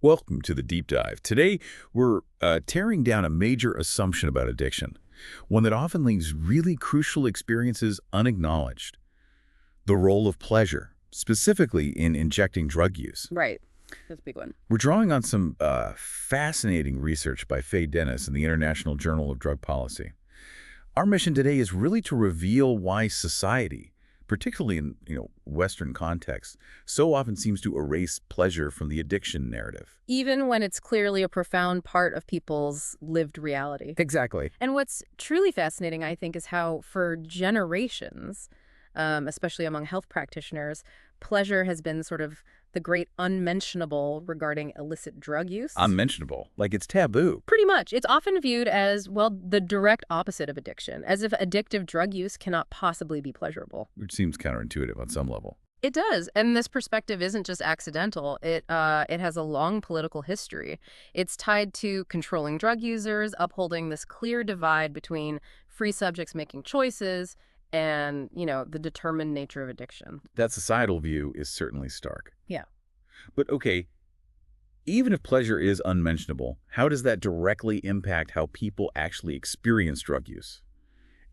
Welcome to the Deep Dive. Today, we're tearing down a major assumption about addiction, one that often leaves really crucial experiences unacknowledged. The role of pleasure, specifically in injecting drug use. Right. That's a big one. We're drawing on some fascinating research by Fay Dennis in the International Journal of Drug Policy. Our mission today is really to reveal why society, particularly in Western contexts, so often seems to erase pleasure from the addiction narrative. Even when it's clearly a profound part of people's lived reality. Exactly. And what's truly fascinating, I think, is how for generations, especially among health practitioners, pleasure has been sort of the great unmentionable regarding illicit drug use. Unmentionable, like it's taboo. Pretty much. It's often viewed as, well, the direct opposite of addiction, as if addictive drug use cannot possibly be pleasurable. Which seems counterintuitive on some level. It does, and this perspective isn't just accidental. It has a long political history. It's tied to controlling drug users, upholding this clear divide between free subjects making choices and, the determined nature of addiction. That societal view is certainly stark. Yeah. But okay, even if pleasure is unmentionable, how does that directly impact how people actually experience drug use?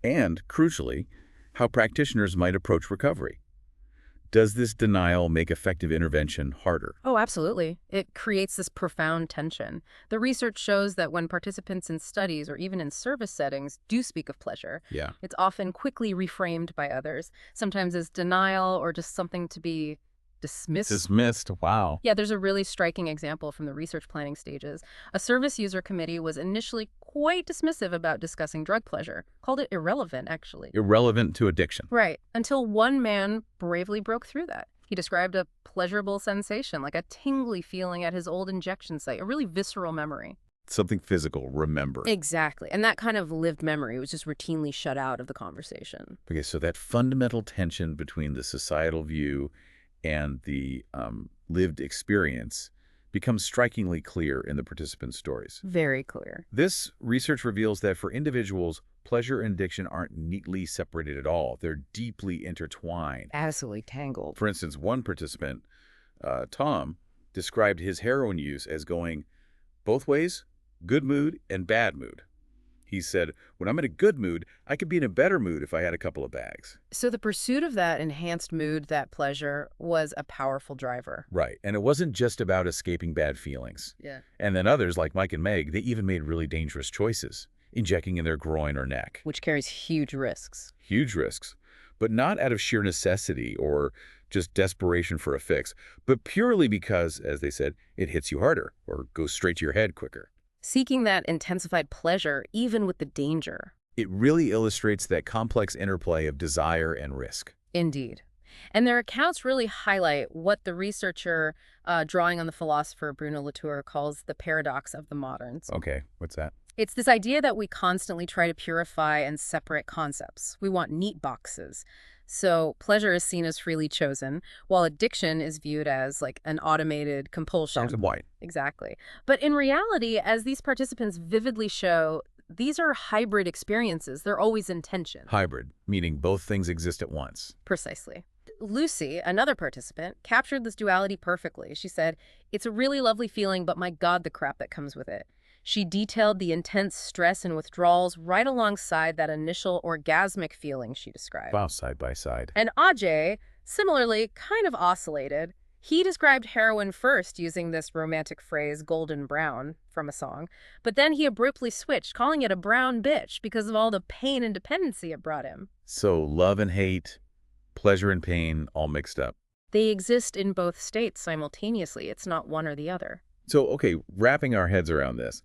And, crucially, how practitioners might approach recovery? Does this denial make effective intervention harder? Oh, absolutely. It creates this profound tension. The research shows that when participants in studies or even in service settings do speak of pleasure, it's often quickly reframed by others, sometimes as denial or just something to be dismissed. Dismissed, wow. Yeah, there's a really striking example from the research planning stages. A service user committee was initially quite dismissive about discussing drug pleasure, called it irrelevant, actually. Irrelevant to addiction. Right, until one man bravely broke through that. He described a pleasurable sensation, like a tingly feeling at his old injection site, a really visceral memory. Something physical, remember. Exactly, and that kind of lived memory was just routinely shut out of the conversation. Okay, so that fundamental tension between the societal view and the lived experience becomes strikingly clear in the participants' stories. Very clear. This research reveals that for individuals, pleasure and addiction aren't neatly separated at all. They're deeply intertwined. Absolutely tangled. For instance, one participant, Tom, described his heroin use as going both ways, good mood and bad mood. He said, when I'm in a good mood, I could be in a better mood if I had a couple of bags. So the pursuit of that enhanced mood, that pleasure, was a powerful driver. Right. And it wasn't just about escaping bad feelings. Yeah. And then others, like Mike and Meg, they even made really dangerous choices, injecting in their groin or neck. Which carries huge risks. Huge risks. But not out of sheer necessity or just desperation for a fix, but purely because, as they said, it hits you harder or goes straight to your head quicker. Seeking that intensified pleasure, even with the danger. It really illustrates that complex interplay of desire and risk. Indeed. And their accounts really highlight what the researcher, drawing on the philosopher Bruno Latour, calls the paradox of the moderns. Okay, what's that? It's this idea that we constantly try to purify and separate concepts. We want neat boxes. So pleasure is seen as freely chosen, while addiction is viewed as like an automated compulsion. Sounds white. Exactly. But in reality, as these participants vividly show, these are hybrid experiences. They're always in tension. Hybrid, meaning both things exist at once. Precisely. Lucy, another participant, captured this duality perfectly. She said, "It's a really lovely feeling, but my God, the crap that comes with it." She detailed the intense stress and withdrawals right alongside that initial orgasmic feeling she described. Wow, side by side. And Ajay, similarly, kind of oscillated. He described heroin first using this romantic phrase, golden brown, from a song. But then he abruptly switched, calling it a brown bitch because of all the pain and dependency it brought him. So love and hate, pleasure and pain, all mixed up. They exist in both states simultaneously. It's not one or the other. So, okay, wrapping our heads around this,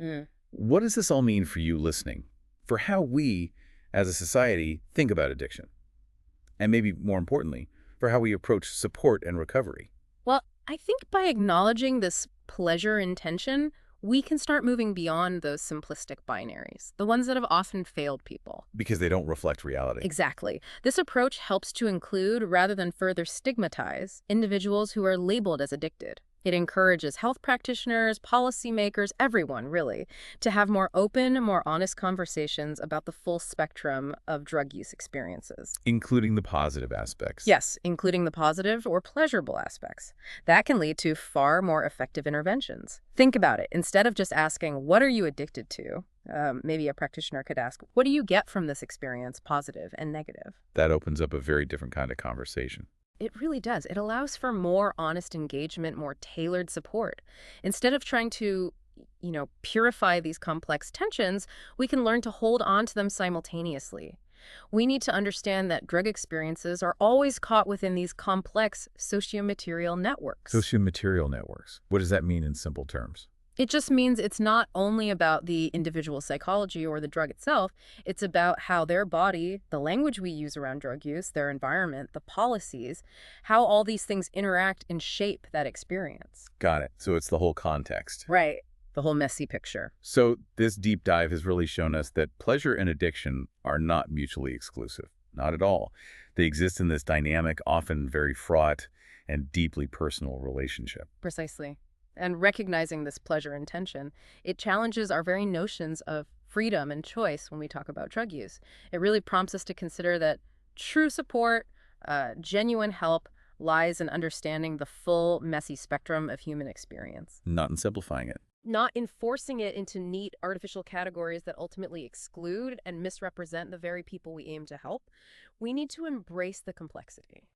what does this all mean for you listening? For how we, as a society, think about addiction? And maybe more importantly, for how we approach support and recovery? Well, I think by acknowledging this pleasure intention, we can start moving beyond those simplistic binaries, the ones that have often failed people. Because they don't reflect reality. Exactly. This approach helps to include, rather than further stigmatize, individuals who are labeled as addicted. It encourages health practitioners, policymakers, everyone really, to have more open, more honest conversations about the full spectrum of drug use experiences. Including the positive aspects. Yes, including the positive or pleasurable aspects. That can lead to far more effective interventions. Think about it. Instead of just asking, what are you addicted to? Maybe a practitioner could ask, what do you get from this experience, positive and negative? That opens up a very different kind of conversation. It really does. It allows for more honest engagement, more tailored support. Instead of trying to, purify these complex tensions, we can learn to hold on to them simultaneously. We need to understand that drug experiences are always caught within these complex sociomaterial networks. Sociomaterial networks. What does that mean in simple terms? It just means it's not only about the individual psychology or the drug itself, it's about how their body, the language we use around drug use, their environment, the policies, how all these things interact and shape that experience. Got it. So it's the whole context. Right. The whole messy picture. So this deep dive has really shown us that pleasure and addiction are not mutually exclusive. Not at all. They exist in this dynamic, often very fraught and deeply personal relationship. Precisely. And recognizing this pleasure and tension, it challenges our very notions of freedom and choice when we talk about drug use. It really prompts us to consider that true support, genuine help, lies in understanding the full, messy spectrum of human experience. Not in simplifying it. Not enforcing it into neat artificial categories that ultimately exclude and misrepresent the very people we aim to help. We need to embrace the complexity.